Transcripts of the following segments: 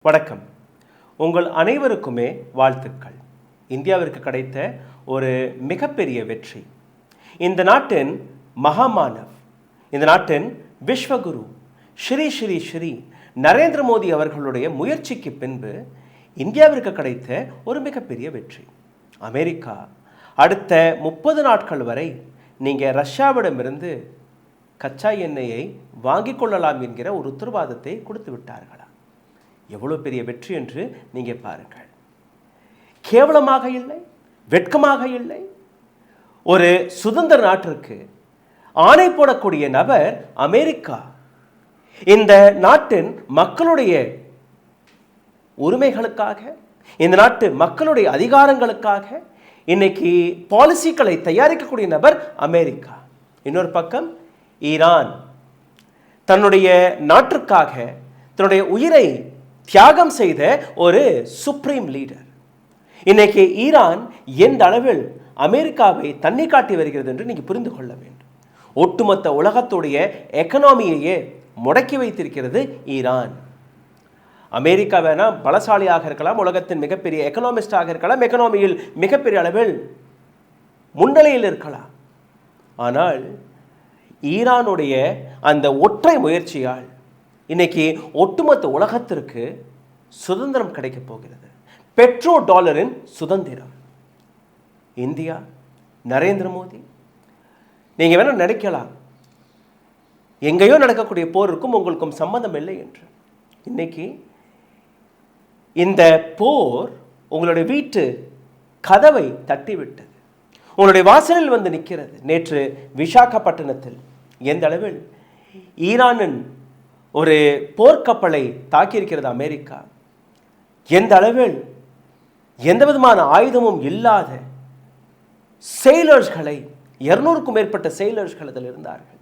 வணக்கம். உங்கள் அனைவருக்குமே வாழ்த்துக்கள். இந்தியாவிற்கு கிடைத்த ஒரு மிகப்பெரிய வெற்றி. இந்த நாட்டின் மகாமானவ், இந்த நாட்டின் விஸ்வகுரு ஸ்ரீ ஸ்ரீ ஸ்ரீ நரேந்திர மோடி அவர்களுடைய முயற்சிக்கு பின்பு இந்தியாவிற்கு கிடைத்த ஒரு மிகப்பெரிய வெற்றி. அமெரிக்கா அடுத்த 30 நாட்கள் வரை நீங்கள் ரஷ்யாவிடமிருந்து கச்சா எண்ணெயை வாங்கிக் கொள்ளலாம் என்கிற ஒரு உத்தரவாதத்தை கொடுத்து விட்டார்களா? எவ்வளோ பெரிய வெற்றி என்று நீங்கள் பாருங்கள். கேவலமாக இல்லை, வெட்கமாக இல்லை. ஒரு சுதந்திர நாட்டிற்கு ஆணை போடக்கூடிய நபர் அமெரிக்கா. இந்த நாட்டின் மக்களுடைய உரிமைகளுக்காக, இந்த நாட்டு மக்களுடைய அதிகாரங்களுக்காக இன்னைக்கு பாலிசிகளை தயாரிக்கக்கூடிய நபர் அமெரிக்கா. இன்னொரு பக்கம் ஈரான் தன்னுடைய நாட்டிற்காக தன்னுடைய உயிரை தியாகம் செய்த ஒரு சுப்ரீம் லீடர். இன்னைக்கு ஈரான் எந்த அளவில் அமெரிக்காவை தண்ணி காட்டி வருகிறது என்று நீங்கள் புரிந்து கொள்ள வேண்டும். ஒட்டுமொத்த உலகத்துடைய எக்கனாமியையே முடக்கி வைத்திருக்கிறது ஈரான். அமெரிக்கா வேணா பலசாலியாக இருக்கலாம், உலகத்தின் மிகப்பெரிய எக்கனாமிஸ்டாக இருக்கலாம், எக்கனாமியில் மிகப்பெரிய அளவில் முன்னிலையில் இருக்கலாம். ஆனால் ஈரானுடைய அந்த ஒற்றை முயற்சியால் இன்னைக்கு ஒட்டுமொத்த உலகத்திற்கு சுதந்திரம் கிடைக்கப் போகிறது. பெட்ரோ டாலரின் சுதந்திரம். இந்தியா, நரேந்திர மோடி, நீங்க வேணா நினைக்கலாம் எங்கேயோ நடக்கக்கூடிய போருக்கும் உங்களுக்கும் சம்பந்தம் இல்லை என்று. இன்னைக்கு இந்த போர் உங்களுடைய வீட்டு கதவை தட்டிவிட்டது, உங்களுடைய வாசலில் வந்து நிற்கிறது. நேற்று விசாகப்பட்டினத்தில் எந்த அளவில் ஈரானின் ஒரு போர்க்கப்பலை தாக்கியிருக்கிறது அமெரிக்கா. எந்த அளவில் எந்த விதமான ஆயுதமும் இல்லாத செயலர்ஸ்களை, 200க்கும் மேற்பட்ட செயலர்ஸ்கள் அதில் இருந்தார்கள்.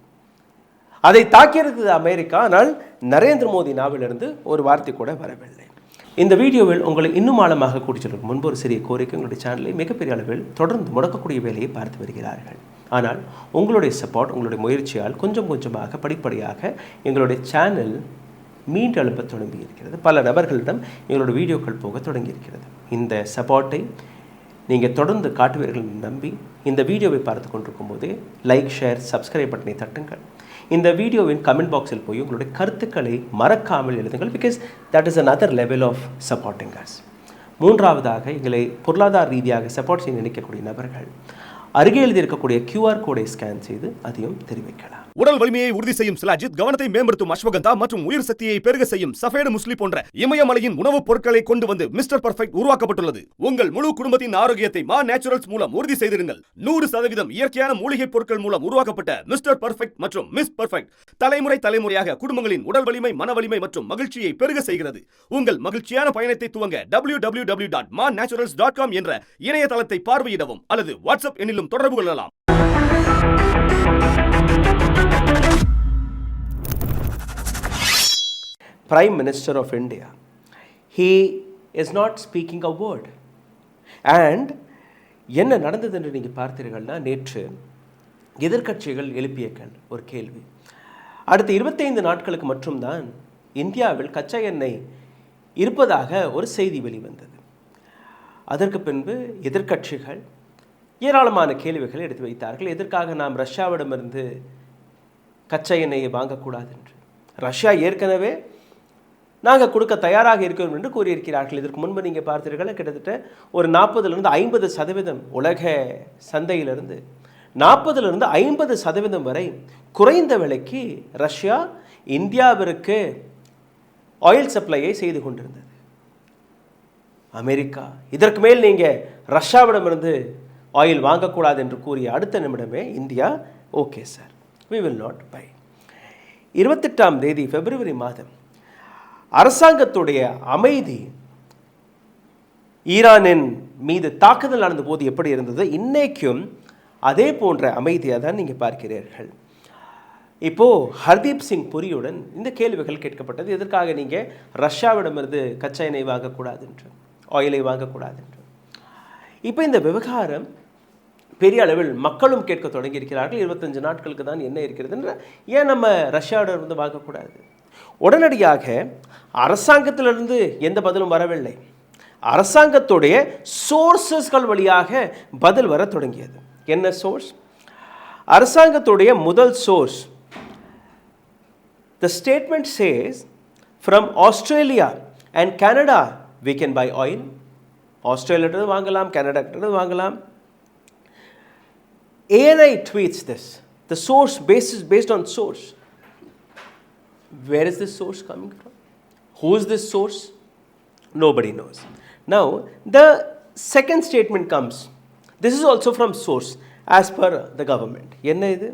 அதை தாக்கியிருக்கிறது அமெரிக்கா. ஆனால் நரேந்திர மோடி நாவிலிருந்து ஒரு வார்த்தை கூட வரவில்லை. இந்த வீடியோவில் உங்களை இன்னும் ஆழமாக கூட்டிச்செல்வதற்கு முன்பு ஒரு சிறிய கோரிக்கை. உங்களுடைய சேனலை மிகப்பெரிய அளவில் தொடர்ந்து முடக்கக்கூடிய வேலையை பார்த்து வருகிறார்கள். ஆனால் உங்களுடைய சப்போர்ட், உங்களுடைய முயற்சியால் கொஞ்சம் கொஞ்சமாக படிப்படியாக எங்களுடைய சேனல் மீண்டு எழுப்ப தொடங்கி இருக்கிறது. பல நபர்களிடம் எங்களுடைய வீடியோக்கள் போக தொடங்கி இருக்கிறது. இந்த சப்போர்ட்டை நீங்கள் தொடர்ந்து காட்டுவீர்கள் நம்பி இந்த வீடியோவை பார்த்து கொண்டிருக்கும் போதே லைக், ஷேர், சப்ஸ்கிரைப் பட்டனை தட்டுங்கள். இந்த வீடியோவின் கமெண்ட் பாக்ஸில் போய் உங்களுடைய கருத்துக்களை மறக்காமல் எழுதுங்கள். Because that is another level of supporting us. மூன்றாவதாக, எங்களை பொருளாதார ரீதியாக சப்போர்ட் செய்ய நினைக்கக்கூடிய நபர்கள் அருகே எழுதியிருக்கக்கூடிய QR கோடை ஸ்கேன் செய்து அதையும் தெரிவிக்கலாம். உடல் வலிமையை உறுதி செய்யும் சிலாஜித், கவனத்தை மேம்படுத்தும் அஸ்வகந்தா மற்றும் உயிர் சக்தியை பெருக செய்யும் சஃபேடு முஸ்லி போன்ற இமயமலையின் உணவுப் பொருட்களை கொண்டு வந்து மிஸ்டர் பர்ஃபெக்ட் உருவாக்கப்பட்டுள்ளது. உங்கள் முழு குடும்பத்தின் ஆரோக்கியத்தை மா நேச்சுரல்ஸ் மூலம் உறுதி செய்திருங்கள். 100% இயற்கையான மூலிகை பொருட்கள் மூலம் உருவாக்கப்பட்ட மிஸ்டர் பர்ஃபெக்ட் மற்றும் மிஸ் பர்ஃபெக்ட் தலைமுறையாக குடும்பங்களின் உடல் வலிமை, மன வலிமை மற்றும் மகிழ்ச்சியை பெருக செய்கிறது. உங்கள் மகிழ்ச்சியான பயணத்தை துவங்க www.mannaturals.com என்ற இணையதளத்தை பார்வையிடவும் அல்லது வாட்ஸ்அப் எண்ணிலும் தொடர்பு கொள்ளலாம். Prime Minister of India, he is not speaking a word. And என்ன நடந்தது என்று நீங்கள் பார்த்தீர்கள்னா, நேற்று எதிர்க்கட்சிகள் எழுப்பிய ஒரு கேள்வி, அடுத்த 25 நாட்களுக்கு மட்டும்தான் இந்தியாவில் கச்சா எண்ணெய் இருப்பதாக ஒரு செய்தி வெளிவந்தது. அதற்கு பின்பு எதிர்க்கட்சிகள் ஏராளமான கேள்விகளை எடுத்து வைத்தார்கள். எதற்காக நாம் ரஷ்யாவிடமிருந்து கச்சா எண்ணெயை வாங்கக்கூடாது என்று. ரஷ்யா ஏற்கனவே நாங்கள் கொடுக்க தயாராக இருக்கிறோம் என்று கூறியிருக்கிறார்கள். இதற்கு முன்பு நீங்கள் பார்த்தீர்கள், கிட்டத்தட்ட ஒரு 40% 50% உலக சந்தையிலிருந்து 40% 50% வரை குறைந்த விலைக்கு ரஷ்யா இந்தியாவிற்கு ஆயில் சப்ளையை செய்து கொண்டிருந்தது. அமெரிக்கா இதற்கு மேல் நீங்கள் ரஷ்யாவிடமிருந்து ஆயில் வாங்கக்கூடாது என்று கூறிய அடுத்த நிமிடமே India, okay sir, we will not buy. 28ஆம் தேதி பிப்ரவரி மாதம் அரசாங்கத்துடைய அமைதி ஈரானின் மீது தாக்குதல் நடந்த போது எப்படி இருந்தது, இன்னைக்கும் அதே போன்ற அமைதியாக தான் நீங்கள் பார்க்கிறீர்கள். இப்போது ஹர்தீப் சிங் புரியுடன் இந்த கேள்விகள் கேட்கப்பட்டது. எதற்காக நீங்கள் ரஷ்யாவிடமிருந்து கச்சா எண்ணெய் வாங்கக்கூடாது என்று, ஆயிலை வாங்கக்கூடாது என்று. இப்போ இந்த விவகாரம் பெரிய அளவில் மக்களும் கேட்க தொடங்கியிருக்கிறார்கள். 25 நாட்களுக்கு தான் என்ன இருக்கிறது என்ற, ஏன் நம்ம ரஷ்யாவிடமிருந்து வாங்கக்கூடாது? உடனடியாக அரசாங்கத்திலிருந்து எந்த பதிலும் வரவில்லை. அரசாங்கத்துடைய சோர்சஸ்கள் வழியாக பதில் வர தொடங்கியது. என்ன சோர்ஸ்? அரசாங்கத்துடைய முதல் source, the statement says from Australia and Canada we can buy oil. Australia வாங்கலாம், கனடா வாங்கலாம். ANI tweets this. The source based on source. Where is this source coming from? Who is this source? Nobody knows. Now, the second statement comes. This is also from source as per the government. Enna idu?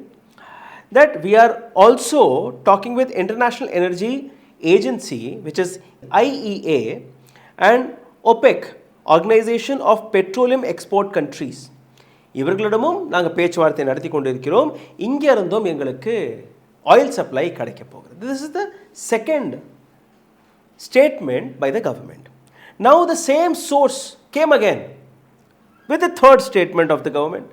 That we are also talking with International Energy Agency, which is IEA, and OPEC, Organization of Petroleum Export Countries. இவர்களிடமும் நாங்கள் பேச்சுவார்த்தை நடத்தி கொண்டிருக்கிறோம். இங்கே இருந்தும் எங்களுக்கு oil supply கிடைக்க போகிறது. This is the second statement by the government. Now the same source came again with the third statement of the government.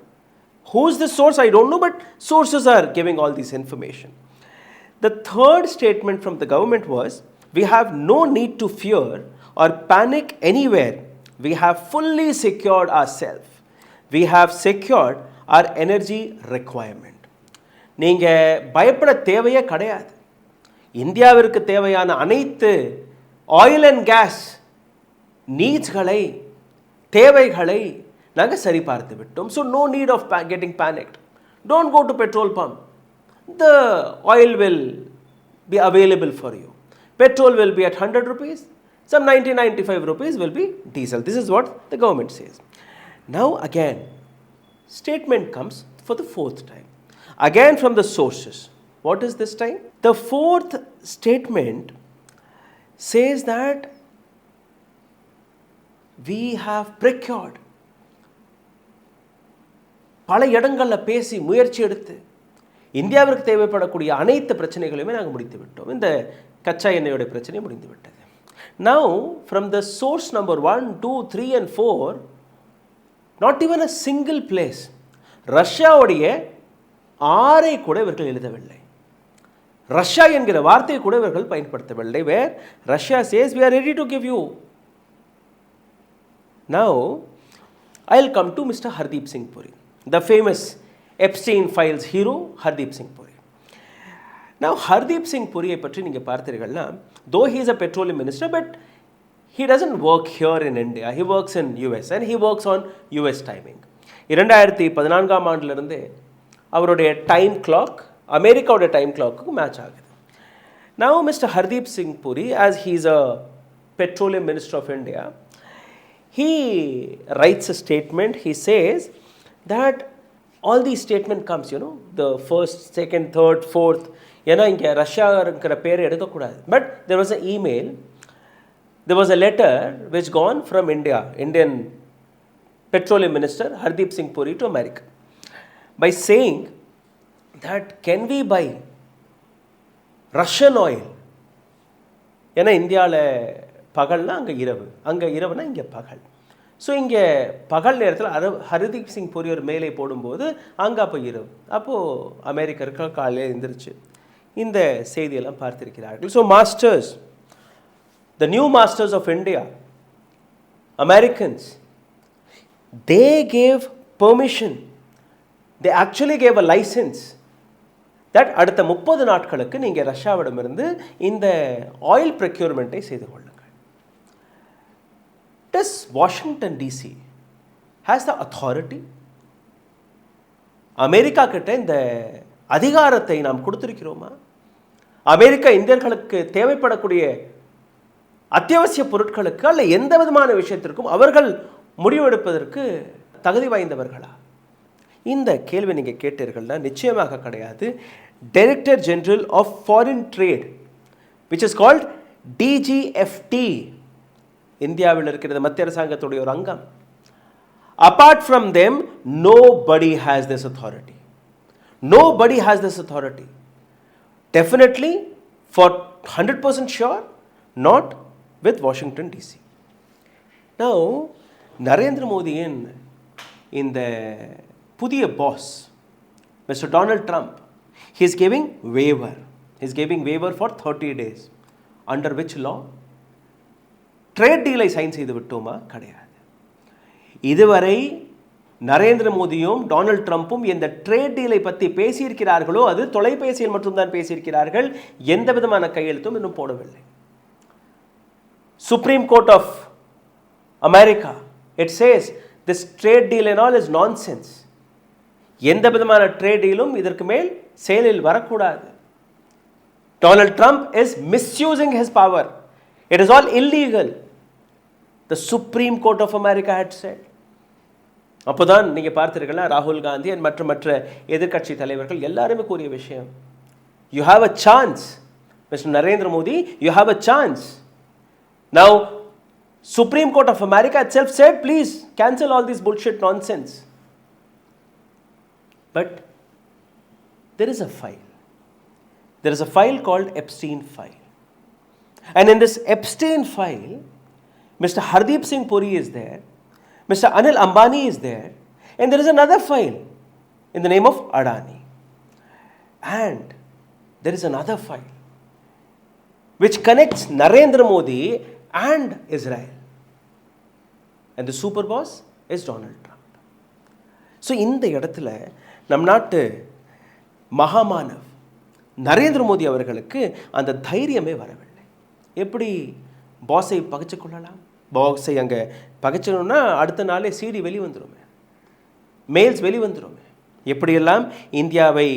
Who is the source? I don't know, but sources are giving all this information. The third statement from the government was, we have no need to fear or panic anywhere. We have fully secured ourselves. We have secured our energy requirement. நீங்கள் பயப்பட தேவையே கிடையாது. இந்தியாவிற்கு தேவையான அனைத்து oil and gas நீட்ஸ்களை, தேவைகளை நாங்கள் சரி பார்த்து விட்டோம். So no need of getting panicked. Don't go to petrol pump. The oil will be available for you. Petrol will be at 100 rupees. Some 90-95 rupees will be diesel. This is what the government says. Now again, statement comes for the fourth time. Again from the sources. What is this time? The fourth statement says that we have procured. பல இடங்களில் பேசி முயற்சி எடுத்து இந்தியாவிற்கு தேவைப்படக்கூடிய அனைத்து பிரச்சனைகளையுமே நாங்கள் முடித்து விட்டோம். இந்த கச்சா எண்ணெயோட பிரச்சனை முடிந்து விட்டது. Now from the source number 1, 2, 3 and 4, not even a single place, ரஷ்யாவுடைய ஆரை கூட இவர்கள் எழுதவில்லை. ரஷ்யா என்கிற வார்த்தையை கூட இவர்கள் பயன்படுத்தவில்லை. Where Russia says we are ready to give you. Now I'll come to Mr. Hardeep Singh Puri, the famous Epstein files hero Hardeep Singh Puri. Now Hardeep Singh Puriயை பற்றி நீங்கள் பார்த்தீர்கள்னா, though he is a petroleum minister, but he doesn't work here in India. He works in US and he works on US timing. 2014ஆம் ஆண்டிலிருந்து அவருடைய time clock அமெரிக்காவோட time clock match ஆகுது. Now Mr. Hardeep Singh Puri, as he is a petroleum minister of India, he writes a statement. He says that all these statement comes, the first, second, third, fourth. ஏன்னா இங்கே ரஷ்யாங்கிற பேரை எடுக்கக்கூடாது. But there was an email, there was a letter which gone from Indian petroleum minister Hardeep Singh Puri to America by saying that can we buy Russian oil? ஏன்னா இந்தியாவில் பகல்னா அங்கே இரவு, அங்கே இரவுனா இங்கே பகல். ஸோ இங்கே பகல் நேரத்தில் ஹர்தீப் சிங் புரி ஒரு மேலே போடும்போது அங்கே அப்போ இரவு. அப்போது அமெரிக்கர்கள் காலையில் எழுந்திரிச்சு இந்த செய்தியெல்லாம் பார்த்திருக்கிறார்கள். So masters, the new masters of India, Americans, they gave permission, they actually gave a licence that அடுத்த 30 நாட்களுக்கு நீங்கள் ரஷ்யாவிடமிருந்து இந்த ஆயில் ப்ரொக்யூர்மெண்ட்டை செய்து கொள்ளுங்கள். Does Washington DC has the authority? America கிட்ட இந்த அதிகாரத்தை நாம் கொடுத்திருக்கிறோமா? அமெரிக்கா இந்தியர்களுக்கு தேவைப்படக்கூடிய அத்தியாவசிய பொருட்களுக்கு அல்ல எந்த விதமான விஷயத்திற்கும் அவர்கள் முடிவெடுப்பதற்கு தகுதி வாய்ந்தவர்களா? இந்த கேள்வி நீங்கள் கேட்டீர்கள்னா நிச்சயமாக கிடையாது. Director general of foreign trade, which is called DGFT, இந்தியாவில் இருக்கிறது மத்திய அரசாங்கத்துடைய ஒரு அங்கம். Apart from them nobody has this authority. Nobody has this authority. Definitely, for 100% sure, not with Washington DC. Now, Narendra மோடியின் இந்த புதிய pass Mr. Donald Trump, he is giving waiver. He is giving waiver for 30 days. Under which law? Trade டீலை sign செய்து விட்டோமா? கிடையாது. இதுவரை நரேந்திர மோடியும் Donald ட்ரம்ப்பும் எந்த ட்ரேட் டீலை பற்றி பேசியிருக்கிறார்களோ அது தொலைபேசியில் மட்டும்தான் பேசியிருக்கிறார்கள். எந்த விதமான கையெழுத்தும் இன்னும் போடவில்லை. Supreme court of America, it says this trade deal and all is nonsense. எந்த விதமான ட்ரேட் டீலும் இதற்கு மேல் செயலில் வரக்கூடாது. Donald Trump is misusing his power. It is all illegal. The Supreme Court of America had said. அப்போதான் நீங்கள் பார்த்தீர்களா ராகுல் காந்தி மற்ற எதிர்க்கட்சி தலைவர்கள் எல்லாருமே கூறிய விஷயம், you have a chance mister Narendra Modi, you have a chance. Now Supreme Court of America itself said, please cancel all this bullshit nonsense. But there is a file. There is a file called Epstein file. And in this Epstein file, Mr. Hardeep Singh Puri is there, Mr. Anil Ambani is there, and there is another file in the name of Adani. And there is another file which connects Narendra Modi and Israel. And the super boss is Donald Trump. So இந்த இடத்துல நம் நாட்டு மகாமானவ் நரேந்திர மோடி அவர்களுக்கு அந்த தைரியமே வரவில்லை. எப்படி பாஸை பகைச்சு கொள்ளலாம்? பாஸை அங்கே பகைச்சணும்னா அடுத்த நாளே சிடி வெளிவந்துருமே, மெயில்ஸ் வெளிவந்துருமே, எப்படியெல்லாம் இந்தியாவை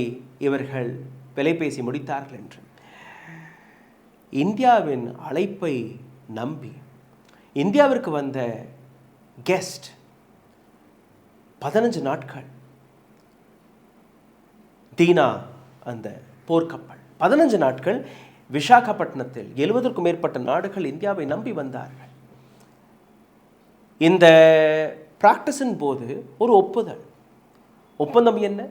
இவர்கள் விலை பேசி முடித்தார்கள் என்று. இந்தியாவின் அழைப்பை நம்பி இந்தியாவிற்கு வந்த கெஸ்ட் 15 நாட்கள் தீனா அந்த போர்க்கப்பல் 15 நாட்கள் விசாகப்பட்டினத்தில் 70க்கும் மேற்பட்ட நாடுகள் இந்தியாவை நம்பி வந்தார்கள். இந்த பிராக்டிஸின் போது ஒரு ஒப்பந்தம் என்ன?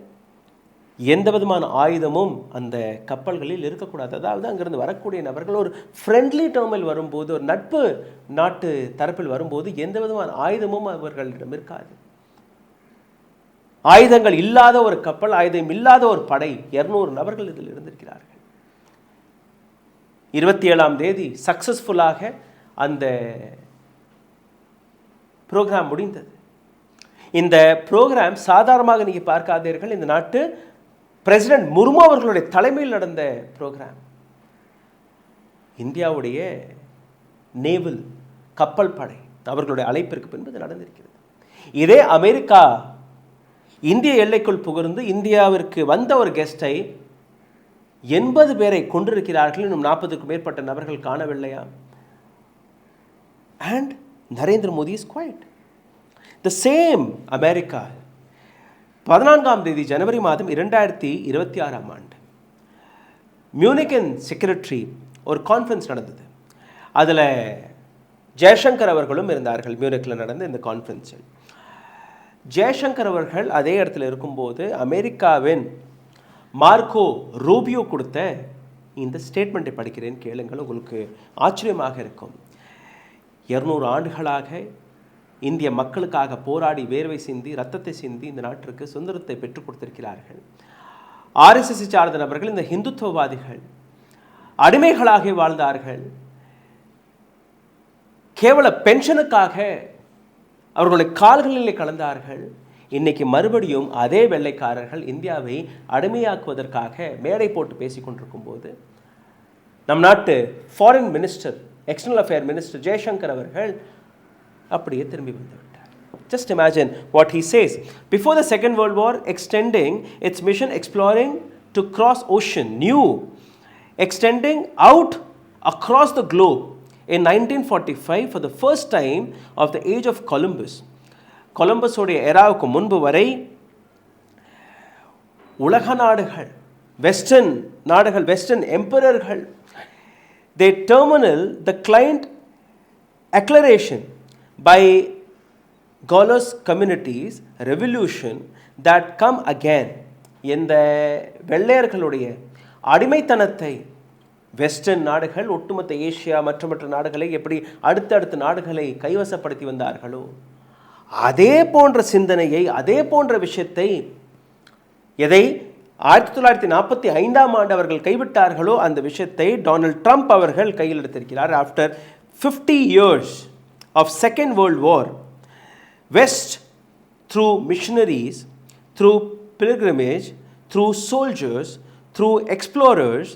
எந்த விதமான ஆயுதமும் அந்த கப்பல்களில் இருக்கக்கூடாது. அதாவது அங்கிருந்து வரக்கூடிய நபர்கள் ஒரு ஃப்ரெண்ட்லி டேர்மில் வரும்போது, ஒரு நட்பு நாட்டு தரப்பில் வரும்போது எந்த விதமான ஆயுதமும் அவர்களிடம் இருக்காது. ஆயுதங்கள் இல்லாத ஒரு கப்பல், ஆயுதம் இல்லாத ஒரு படை, 200 நபர்கள் இதில் இருந்திருக்கிறார்கள். 27ஆம் தேதி சக்சஸ்ஃபுல்லாக அந்த ப்ரோக்ராம் முடிந்தது. இந்த ப்ரோக்ராம் சாதாரணமாக நீங்கள் பார்க்காதீர்கள். இந்த நாட்டு பிரசிடென்ட் முர்மு அவர்களுடைய தலைமையில் நடந்த ப்ரோக்ராம். இந்தியாவுடைய நேவல் கப்பல் படை அவர்களுடைய அழைப்பிற்கு பின்பு நடந்திருக்கிறது. இதே அமெரிக்கா இந்திய எல்லைக்குள் புகுந்து இந்தியாவிற்கு வந்த ஒரு கெஸ்டை 80 பேரை கொண்டிருக்கிறார்கள். இன்னும் 40க்கும் மேற்பட்ட நபர்கள் காணவில்லையா? And Narendra Modi is quiet. The same America 14ஆம் தேதி ஜனவரி மாதம் 2026ஆம் ஆண்டு மியூனிகன் செக்ரட்டரி ஒரு கான்ஃபரன்ஸ் நடந்தது. அதில் ஜெய்சங்கர் அவர்களும் இருந்தார்கள். மியூனிக்கில் நடந்த இந்த கான்ஃபரன்ஸில் ஜெய்சங்கர் அவர்கள் அதே இடத்துல இருக்கும்போது அமெரிக்காவின் மார்க்கோ ரூபியோ கொடுத்த இந்த ஸ்டேட்மெண்ட்டை படிக்கிறேன், கேளுங்கள், உங்களுக்கு ஆச்சரியமாக இருக்கும். 200 ஆண்டுகளாக இந்திய மக்களுக்காக போராடி வேர்வை சிந்தி ரத்தத்தை சிந்தி இந்த நாட்டிற்கு சுதந்திரத்தை பெற்றுக் கொடுத்திருக்கிறார்கள். ஆர்எஸ்எஸ் சார்ந்த நபர்கள், இந்த இந்துத்துவவாதிகள் அடிமைகளாக வாழ்ந்தார்கள். கேவல பென்ஷனுக்காக அவர்களுடைய கால்களிலே கலந்தார்கள். இன்னைக்கு மறுபடியும் அதே வெள்ளைக்காரர்கள் இந்தியாவை அடிமையாக்குவதற்காக மேடை போட்டு பேசிக் கொண்டிருக்கும் போது நம் நாட்டு foreign minister, external affair minister Jaishankar அவர்கள் அப்படியே திரும்பி வந்து விட்டார். Just imagine what he says. Before the Second World War, extending its mission exploring to cross ocean, new, extending out across the globe. In 1945, for the first time of the age of Columbus, கொலம்பஸோடைய எராவுக்கு முன்பு வரை உலக நாடுகள், western நாடுகள், western எம்பரர்கள், they terminal the client acceleration by Gaulos communities revolution that come again. இந்த வெள்ளையர்களுடைய அடிமைத்தனத்தை western நாடுகள், ஒட்டுமொத்த Asia மற்ற நாடுகளை எப்படி அடுத்தடுத்த நாடுகளை கைவசப்படுத்தி வந்தார்களோ அதே போன்ற சிந்தனையை, அதே போன்ற விஷயத்தை, எதை 1945ஆம் ஆண்டு அவர்கள் கைவிட்டார்களோ அந்த விஷயத்தை டொனால்ட் ட்ரம்ப் அவர்கள் கையில் எடுத்திருக்கிறார். After 50 years of Second World War, West, through missionaries, through pilgrimage, through soldiers, through explorers,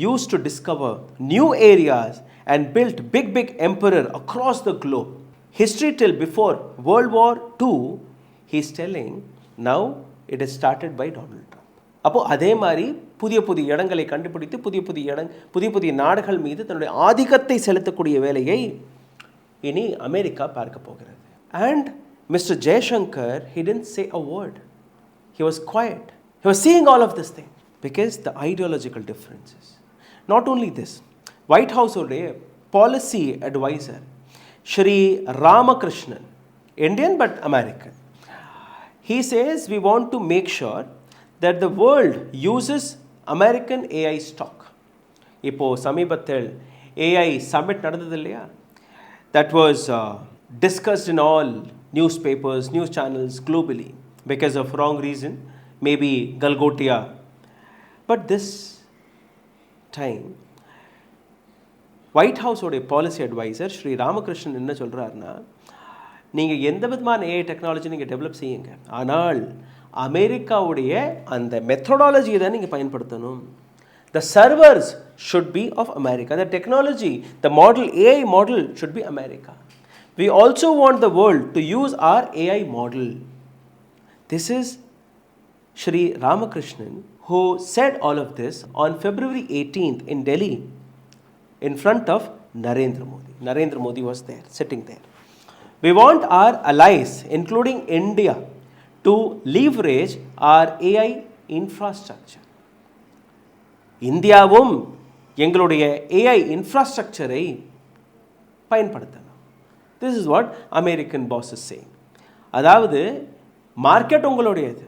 used to discover new areas and built big emperor across the globe. History till before World War II, he's telling, now it is started by Donald Trump. அப்போ அதே மாதிரி புதிய இடங்களை கண்டுபிடித்து புதிய நாடுகள் மீது தன்னுடைய ஆதிக்கத்தை செலுத்தக்கூடிய வேலையை இனி அமெரிக்கா பார்க்க போகிறது. And Mr. Jaishankar, he didn't say a word. He was quiet. He was seeing all of this thing because the ideological differences. Not only this, White House உடைய policy advisor Shri Ramakrishnan, Indian but American, he says we want to make sure that the world uses American AI stock. இப்போ சமீபத்தில் AI summit நடந்தது இல்லையா? That was discussed in all newspapers, news channels globally because of wrong reason, maybe Galgotia. But this time, White House உடைய policy advisor Sri Ramakrishnan என்ன சொல்கிறாருன்னா, நீங்கள் எந்த விதமான ஏஐ டெக்னாலஜி நீங்கள் டெவலப் செய்யுங்க, ஆனால் அமெரிக்காவுடைய அந்த மெத்தடாலஜியை தான் நீங்கள் பயன்படுத்தணும். The servers should be of America. The technology, the model, AI model should be America. We also want the world to use our AI model. This is Shri Ramakrishnan who said all of this on February 18th in Delhi in front of Narendra Modi. Narendra Modi was there, sitting there. We want our allies, including India, to leverage our AI infrastructure. இந்தியாவும் எங்களுடைய AI இன்ஃப்ராஸ்ட்ரக்சரை பயன்படுத்தணும். This is what American boss is saying. அதாவது market உங்களுடையது,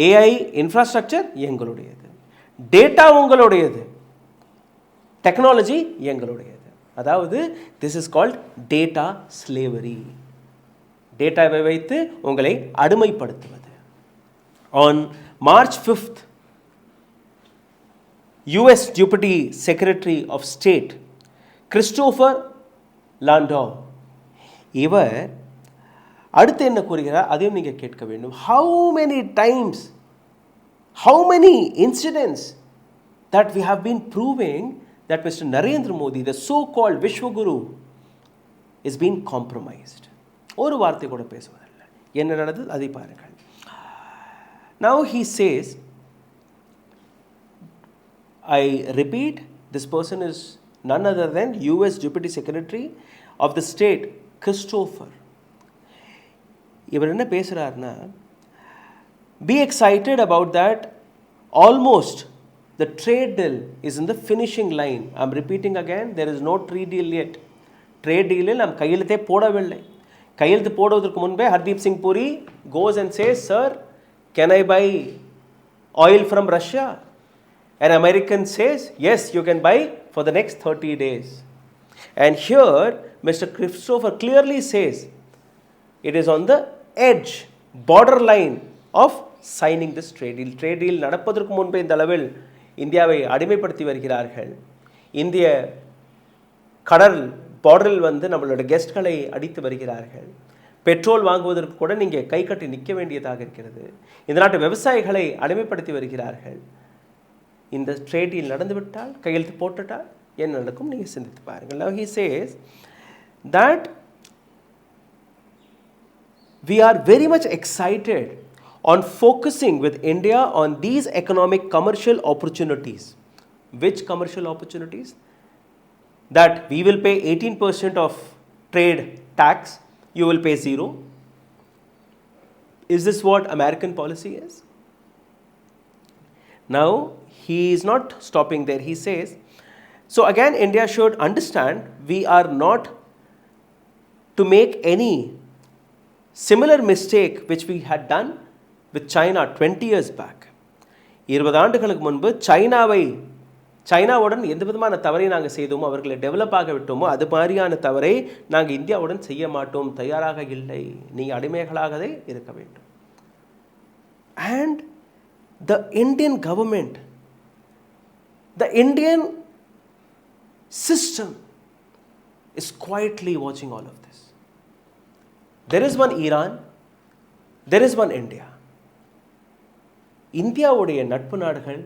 AI infrastructure எங்களுடையது, data உங்களுடையது, technology எங்களுடையது. அதாவது this is called data slavery. டேட்டாவை வைத்து உங்களை அடிமைப்படுத்துவது. On March 5th, US Deputy Secretary of State Christopher Landau, இவர் அடுத்து என்ன கூறுகிறார் அதையும் நீங்கள் கேட்க வேண்டும். How many times, how many incidents that we have been proving that Mr. Narendra Modi, the so-called Vishwaguru, is being compromised. ஒரு வார்த்தை கூட பேசுவதில்லை. என்ன நடந்தது அதை பாருங்கள். Now he says, I repeat, this person is none other than US Deputy Secretary of the State Christopher. இவர் என்ன பேசுகிறாருன்னா, be excited about that, almost the trade deal is in the finishing line. I am repeating again, there is no trade deal yet. Trade deal நாம் கையெழுத்தே போடவில்லை. கையெழுத்து போடுவதற்கு முன்பே Hardeep Singh puri goes and says, sir, can I buy oil from Russia? An American says, yes, you can buy for the next 30 days. And here, Mr. Christopher clearly says, it is on the edge, borderline of signing this trade deal. Trade deal நடப்பதற்கு முன்பே இந்த அளவில் இந்தியாவை அடிமைப்படுத்தி வருகிறார்கள். இந்திய கடல் பார்டரில் வந்து நம்மளோட கெஸ்ட்களை அடித்து வருகிறார்கள். பெட்ரோல் வாங்குவதற்கு கூட நீங்கள் கை கட்டி நிற்க வேண்டியதாக இருக்கிறது. இந்த நாட்டு விவசாயிகளை அடிமைப்படுத்தி வருகிறார்கள். இந்த ட்ரேட் டீல் நடந்துவிட்டால், கையெழுத்து போட்டுட்டால் என்ன நடக்கும் நீங்கள் சிந்தித்து பாருங்கள். Now he says that we are very much excited on focusing with India on these economic commercial opportunities. Which commercial opportunities? That we will pay 18% of trade tax, you will pay 0. Is this what American policy is? Now, he is not stopping there. He says, so again, India should understand we are not to make any similar mistake which we had done with China 20 years back. 20 ஆண்டுகளுக்கு முன்பு சைனாவுடன் எந்த விதமான தவறை நாங்கள் செய்தோமோ, அவர்களை develop ஆக விட்டோமோ, அது மாதிரியான தவறை நாங்கள் இந்தியாவுடன் செய்ய மாட்டோம், தயாராக இல்லை. நீங்கள் அடிமைகளாகவே இருக்க வேண்டும். And the Indian government, the Indian system is quietly watching all of this. There is one Iran, there is one India. இந்தியாவுடைய நட்பு நாடுகள்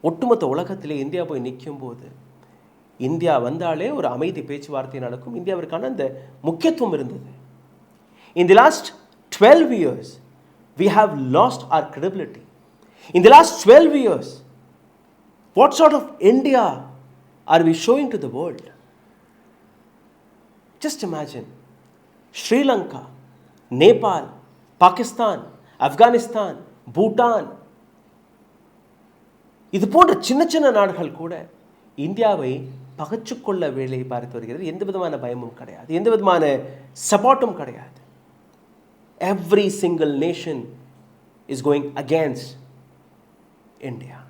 ஒட்டுமொத்த உலகத்திலே இந்தியா போய் நிற்கும் போது இந்தியா வந்தாலே ஒரு அமைதி பேச்சுவார்த்தை நடக்கும். இந்தியாவிற்கான அந்த முக்கியத்துவம் இருந்தது. In the last 12 years, we have lost our credibility. In the last 12 years, what sort of India are we showing to the world? Just imagine, Sri Lanka, Nepal, Pakistan, Afghanistan, Bhutan, இது போன்ற சின்ன சின்ன நாடுகள் கூட இந்தியாவை பகைச்சுக்கொள்ள வேலையை பார்த்து வருகிறது. எந்த விதமான பயமும் கிடையாது, எந்த விதமான சப்போர்ட்டும் கிடையாது. Every single nation is going against India.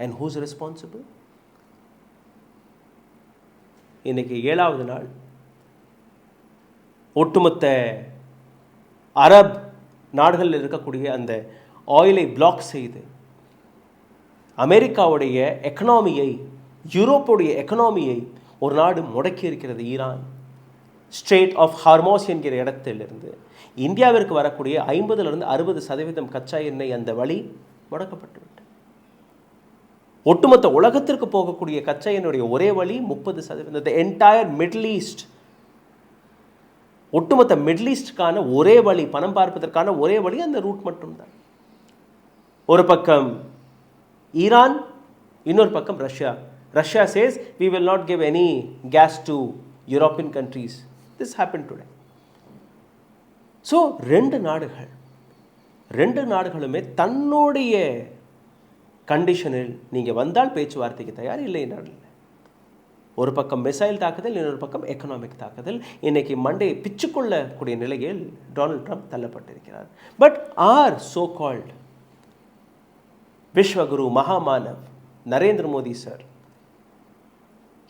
And who's responsible? இன்னைக்கு 7வது நாள் ஒட்டுமொத்த அரப் நாடுகளில் இருக்கக்கூடிய அந்த ஆயிலை பிளாக் செய்து அமெரிக்காவுடைய எக்கனாமியை, யூரோப்புடைய எக்கனாமியை ஒரு நாடு முடக்கி இருக்கிறது. ஈரான் ஸ்ட்ரெய்ட் ஆஃப் ஹார்மோஸ் என்கிற இடத்திலிருந்து இந்தியாவிற்கு வரக்கூடிய 50% 60% கச்சா எண்ணெய் அந்த வழி முடக்கப்பட்டுவிட்டது. ஒட்டுமொத்த உலகத்திற்கு போகக்கூடிய கச்சா எண்ணெயுடைய ஒரே வழி 30%. The entire Middle East, ஒட்டுமொத்த மிடில் ஈஸ்டுக்கான ஒரே வழி, பணம் பார்ப்பதற்கான ஒரே வழி அந்த ரூட் மட்டும்தான். ஒரு பக்கம் ஈரான், இன்னொரு பக்கம் Russia. Russia says we will not give any gas to European countries. This happened today. So ரெண்டு நாடுகளுமே தன்னுடைய கண்டிஷனில் நீங்கள் வந்தால் பேச்சுவார்த்தைக்கு தயார், இல்லை என்றால். ஒரு பக்கம் மிசைல் தாக்குதல், இன்னொரு பக்கம் எக்கனாமிக் தாக்குதல். இன்னைக்கு மண்டையை பிச்சுக்கொள்ளக்கூடிய நிலையில் டொனால்ட் ட்ரம்ப் தள்ளப்பட்டிருக்கிறார். But our so called Vishwaguru மகாமானவ் Narendra Modi sir,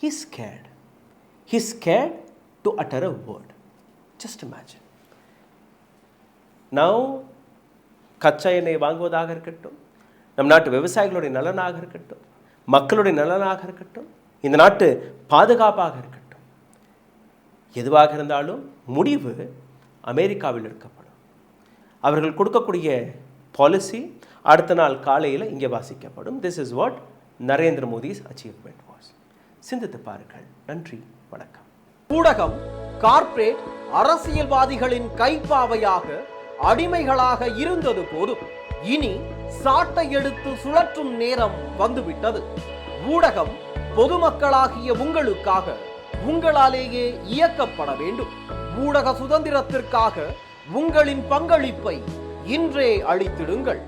he's scared to utter a word. Just imagine. Now கச்சா எண்ணெய் வாங்குவதாக இருக்கட்டும், நம் நாட்டு விவசாயிகளுடைய நலனாக இருக்கட்டும், மக்களுடைய நலனாக இருக்கட்டும், இந்த நாட்டு பாதுகாப்பாக இருக்கட்டும், எதுவாக இருந்தாலும் முடிவு அமெரிக்காவில் எடுக்கப்படும். அவர்கள் கொடுக்கக்கூடிய பாலிசி அடுத்த நாள் காலையில் இங்கே வாசிக்கப்படும். This is what Narendra Modi's achievement was. சிந்தித்து பாருங்கள். நன்றி, வணக்கம். ஊடகம் கார்ப்பரேட் அரசியல்வாதிகளின் கைப்பாவையாக, அடிமைகளாக இருந்தது போதும். இனி சாட்டை எடுத்து சுழற்றும் நேரம் வந்துவிட்டது. ஊடகம் பொதுமக்களாகிய உங்களுக்காக, உங்களாலேயே இயக்கப்பட வேண்டும். ஊடக சுதந்திரத்திற்காக உங்களின் பங்களிப்பை இன்றே அளித்திடுங்கள்.